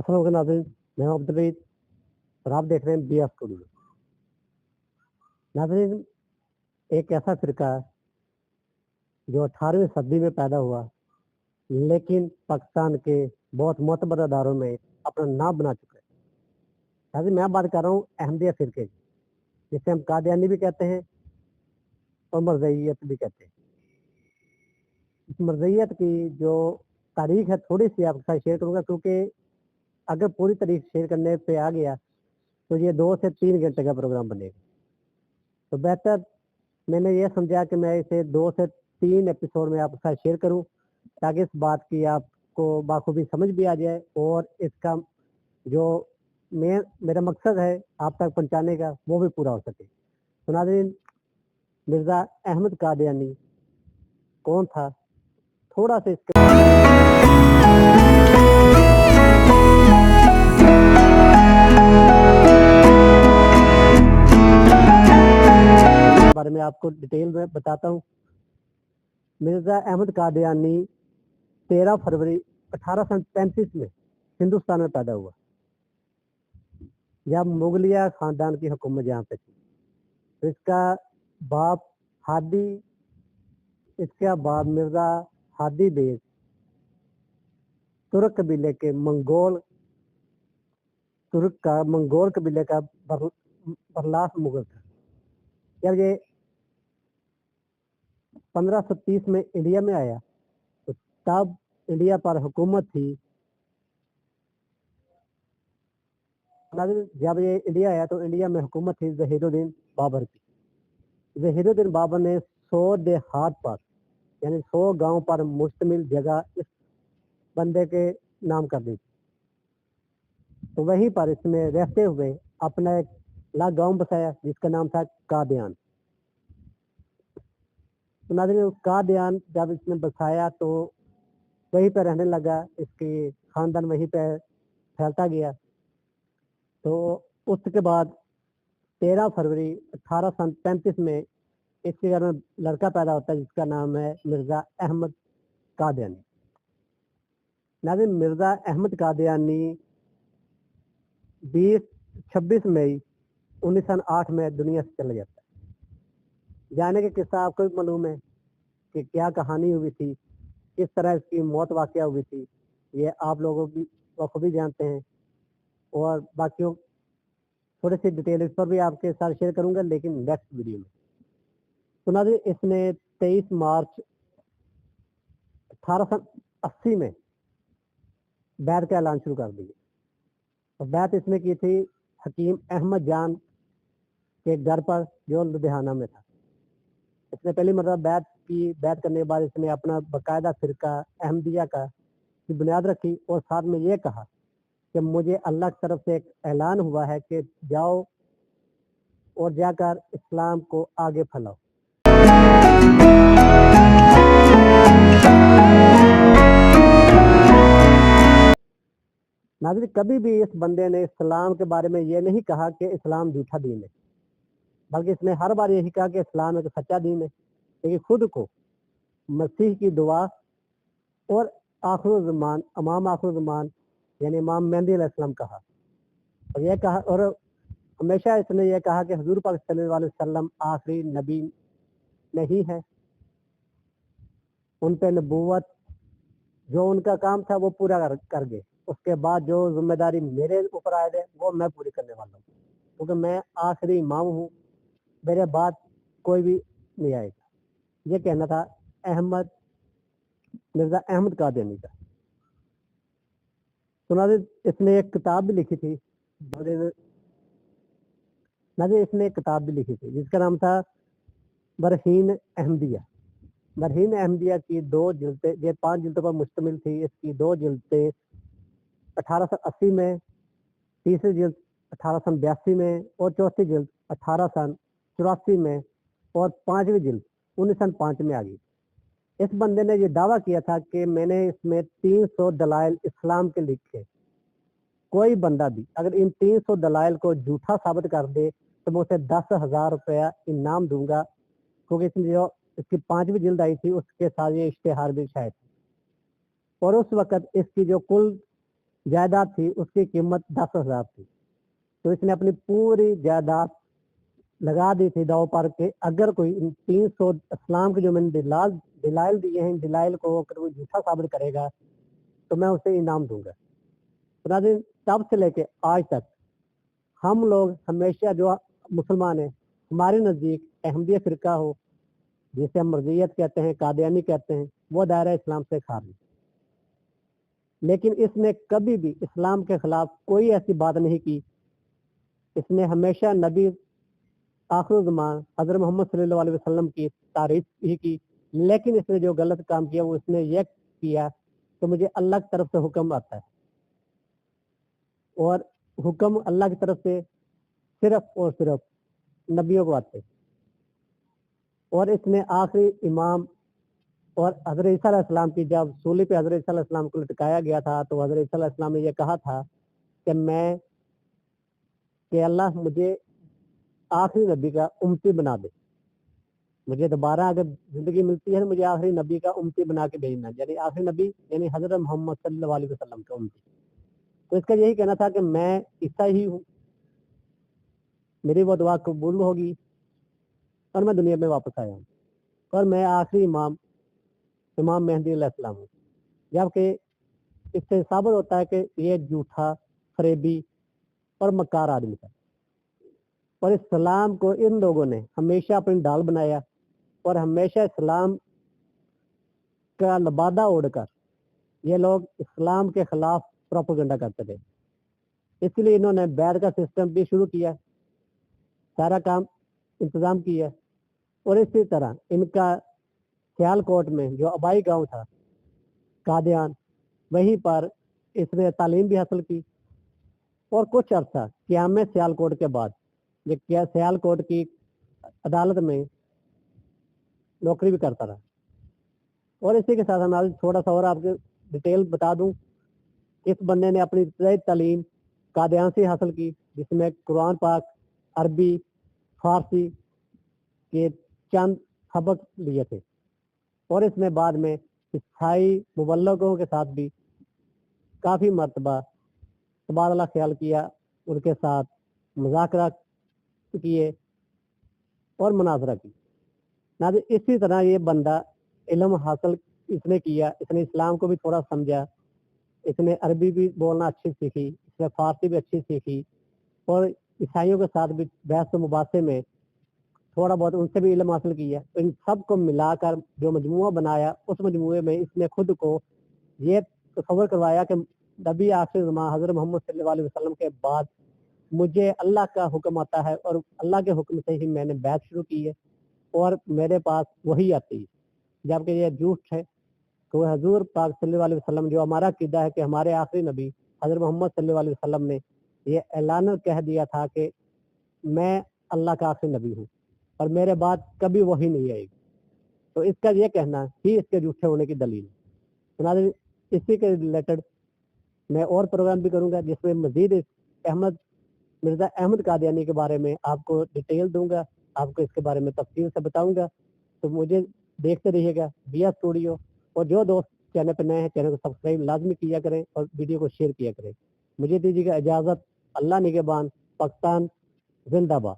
अस्सलाम वालेकुम नाज़रीन, मैं हूं अब्दुल रहीद और आप देख रहे हैं बी स्टूडियो। नाज़रीन, एक ऐसा फ़िरका जो 18वीं सदी में पैदा हुआ, लेकिन पाकिस्तान के बहुत मोतबर अदारों में अपना नाम बना चुका है। नाज़रीन, मैं बात कर रहा हूँ अहमदिया फ़िरके की, जिसे हम कादियानी भी कहते हैं और मरज़इयत भी कहते हैं। इस मरज़इयत की जो तारीख है, थोड़ी-सी आपके साथ शेयर करूँगा, क्योंकि अगर पूरी तारीख शेयर करने पे आ गया, तो ये 2 से 3 घंटे का प्रोग्राम बनेगा। तो बेहतर मैंने ये समझा कि मैं इसे 2 से 3 एपिसोड में आपके साथ शेयर करूं, ताकि इस बात की आपको बाखूबी समझ भी आ जाए और इसका जो मेरा मकसद है आप तक पहुंचाने का, वो भी पूरा हो सके। तो नाज़रीन, मिर्ज़ा अहमद कादियानी कौन था? थोड़ा सा इसके बारे में आपको डिटेल में बताता हूँ। मिर्ज़ा अहमद कादियानी 13 फरवरी 1835 में हिंदुस्तान में पैदा हुआ, जब मुगलिया खानदान की हुकूमत यहाँ पे थी। तो इसका बाप हादी इसका बाप मिर्ज़ा हादी बेग मंगोल कबीले का बरलास मुगल था। जब ये 1530 में इंडिया में आया, तो तब इंडिया पर हुकूमत थी। जब ये इंडिया आया तो इंडिया में हुकूमत थी ज़हीरुद्दीन बाबर की। ज़हीरुद्दीन बाबर ने 100 देहात पर, यानी 100 गांव पर मुश्तमिल जगह इस बंदे के नाम कर दी। तो वहीं पर इसमें रहते हुए अपना एक अलग गांव बसाया, जिसका नाम था कादियान। तो नाज़रीन, कादियान जब इसने बसाया तो वहीं पर रहने लगा, इसकी खानदान वहीं पर फैलता गया। तो उसके बाद 13 फरवरी 1835 में इसके घर में लड़का पैदा होता है, जिसका नाम है मिर्ज़ा अहमद कादियानी। नाज़रीन, मिर्ज़ा अहमद कादियानी 26 मई 1908 में दुनिया से चला जाता है। जाने के किस्सा आपको भी मालूम है कि क्या कहानी हुई थी, किस तरह इसकी मौत वाक़या हुई थी, ये आप लोगों भी बखूबी जानते हैं। और बाकियों थोड़ी सी डिटेल इस पर भी आपके साथ शेयर करूंगा, लेकिन नेक्स्ट वीडियो में। तो नाज़रीन, इसने 23 मार्च 1880 में बैत का ऐलान शुरू कर दिया। और बैत इसने की थी हकीम अहमद जान के घर पर, जो लुधियाना में था। इसने पहली मरतबा बैत करने के बाद इसने अपना बाकायदा फिरका अहमदिया का की बुनियाद रखी, और साथ में ये कहा कि मुझे अल्लाह की तरफ से एक ऐलान हुआ है कि जाओ और जाकर इस्लाम को आगे फैलाओ। नाज़रीन, कभी भी इस बंदे ने इस्लाम के बारे में ये नहीं कहा कि इस्लाम झूठा दीन है, बल्कि इसने हर बार यही कहा कि इस्लाम एक सच्चा दीन है। लेकिन खुद को मसीह की दुआ और इमाम आखिर यानी इमाम मेहदी अलैहिस्सलाम कहा। और यह कहा, और हमेशा इसने यह कहा कि हुजूर पाक सल्लल्लाहु अलैहि वसल्लम आखिरी नबी नहीं है, उन पे नबूवत जो उनका काम था वो पूरा कर गए। उसके बाद जो जिम्मेदारी मेरे ऊपर आए थे वो मैं पूरी करने वाला हूँ, क्योंकि मैं आखिरी इमाम हूँ, मेरे बाद कोई भी नहीं आएगा। ये कहना था मिर्ज़ा अहमद कादियानी का। तो नाज़रीन, इसने एक किताब भी लिखी थी जिसका नाम था बरहीन अहमदिया। बरहीन अहमदिया की 2 जिल्दें, ये 5 जिल्दों पर मुश्तमिल थी। इसकी 2 जिल्दें 1880 में, तीसरी जिल्द 1882 में और चौथी जिल्द 1884 में और 5वीं जिल्द 1905 में आ गई। इस बंदे ने ये दावा किया था कि मैंने इसमें 300 दलाइल इस्लाम के लिखे। कोई बंदा भी अगर इन 300 दलाइल को झूठा साबित कर दे तो मैं उसे 10,000 रुपया इनाम दूंगा, क्योंकि इसमें जो इसकी 5वीं जिल्द आई थी उसके साथ ये इश्तेहार भी शायद। और उस वक्त इसकी जो कुल जायदाद थी उसकी कीमत 10,000 थी। तो इसने अपनी पूरी जायदाद लगा दी थी दाव पर कि अगर कोई इन 300 इस्लाम के जो मैंने दलाइल दिए हैं, दलाइल को अगर वो झूठा साबित करेगा तो मैं उसे इनाम दूंगा। तो नाज़रीन, तब से लेके आज तक हम लोग हमेशा जो मुसलमान हैं, हमारे नज़दीक अहमदिया फ़िरका हो, जिसे हम मरज़ियत कहते हैं, कादियानी कहते हैं, वो दायरा इस्लाम से खारिज। लेकिन इसने कभी भी इस्लाम के खिलाफ कोई ऐसी बात नहीं की। इसने हमेशा नबी आखिर ज़मान हज़रत मोहम्मद सल्लल्लाहु अलैहि वसल्लम की तारीफ ही की। लेकिन इसने जो गलत काम किया वो इसने ये किया कि मुझे अल्लाह की तरफ से हुक्म आता है, और हुक्म अल्लाह की तरफ से सिर्फ और सिर्फ नबियों को आते। और इसने आखिरी इमाम और हज़रत ईसा अलैहिस्सलाम की जब सूली पे हज़रत ईसा अलैहिस्सलाम को लटकाया गया था तो हज़रत ईसा अलैहिस्सलाम ने यह कहा था कि अल्लाह मुझे आखिरी नबी का उम्मती बना दे, मुझे दोबारा अगर जिंदगी मिलती है तो मुझे आखिरी नबी का उम्मती बना के भेजना, यानी आखिरी नबी यानी हज़रत मोहम्मद सल्लल्लाहु अलैहि वसल्लम का उम्मती। तो इसका यही कहना था कि मैं ईसा ही हूँ, मेरी वो दुआ कबूल होगी और मैं दुनिया में वापस आया हूँ और मैं आखिरी इमाम मेहदी अलैहिस्सलाम हूँ। जबकि इससे साबित होता है कि ये झूठा, फरेबी और मक्कार आदमी था। और इस्लाम को इन लोगों ने हमेशा अपनी ढाल बनाया और हमेशा इस्लाम का लबादा ओढ़कर ये लोग इस्लाम के खिलाफ प्रोपेगेंडा करते थे। इसलिए इन्होंने बैद का सिस्टम भी शुरू किया, सारा काम इंतजाम किया। और इसी तरह इनका सियालकोट में जो आबाई गांव था कादियान, वहीं पर इसने तालीम भी हासिल की और कुछ अर्सा क़याम सियालकोट के बाद ये क्या सियालकोट की अदालत में नौकरी भी करता रहा। और इसी के साथ हमारे थोड़ा सा और आपको डिटेल बता दूं, इस बंदे ने अपनी इब्तदाई तालीम कादियान से हासिल की, जिसमें कुरान पाक, अरबी, फारसी के चंद सबक लिए थे। और इसने बाद में ईसाई मुबल्लिगों के साथ भी काफ़ी मरतबा तबादला ख्याल किया, उनके साथ मुज़ाकरा किए और मुनाजरा की। ना इसी तरह ये बंदा इल्म हासिल इसने किया, इसने इस्लाम को भी थोड़ा समझा, इसने अरबी भी बोलना अच्छी सीखी, इसने फारसी भी अच्छी सीखी और ईसाइयों के साथ भी बहस मुबासे में थोड़ा बहुत उनसे भी इल्म हासिल किया। तो इन सब को मिलाकर जो मजमुआ बनाया, उस मजमुए में इसने खुद को ये तसव्वुर करवाया कि नबी आखिर ज़मां हज़रत मोहम्मद सल्लल्लाहु अलैहि वसल्लम के बाद मुझे अल्लाह का हुक्म आता है और अल्लाह के हुक्म से ही मैंने बैत शुरू की है और मेरे पास वही आती है। जबकि ये झूठ है। तो हजूर पाक सल्लल्लाहु अलैहि वसल्लम जो हमारा अकीदा है कि हमारे आखिरी नबी हज़रत मोहम्मद सल्लल्लाहु अलैहि वसल्लम ने ये ऐलान कह दिया था कि मैं अल्लाह का आखिरी नबी हूँ और मेरे बाद कभी वही नहीं आएगी। तो इसका ये कहना ही इसके झूठे होने की दलील है। तो नाज़रीन, इसी के रिलेटेड मैं और प्रोग्राम भी करूँगा जिसमें मजीद मिर्ज़ा अहमद कादियानी के बारे में आपको डिटेल दूंगा, आपको इसके बारे में तफसील से बताऊंगा। तो मुझे देखते रहिएगा बिया स्टूडियो, और जो दोस्त चैनल पर नए हैं चैनल को सब्सक्राइब लाजमी किया करें और वीडियो को शेयर किया करें। मुझे दीजिएगा इजाज़त। अल्लाह निगहबान। पाकिस्तान जिंदाबाद।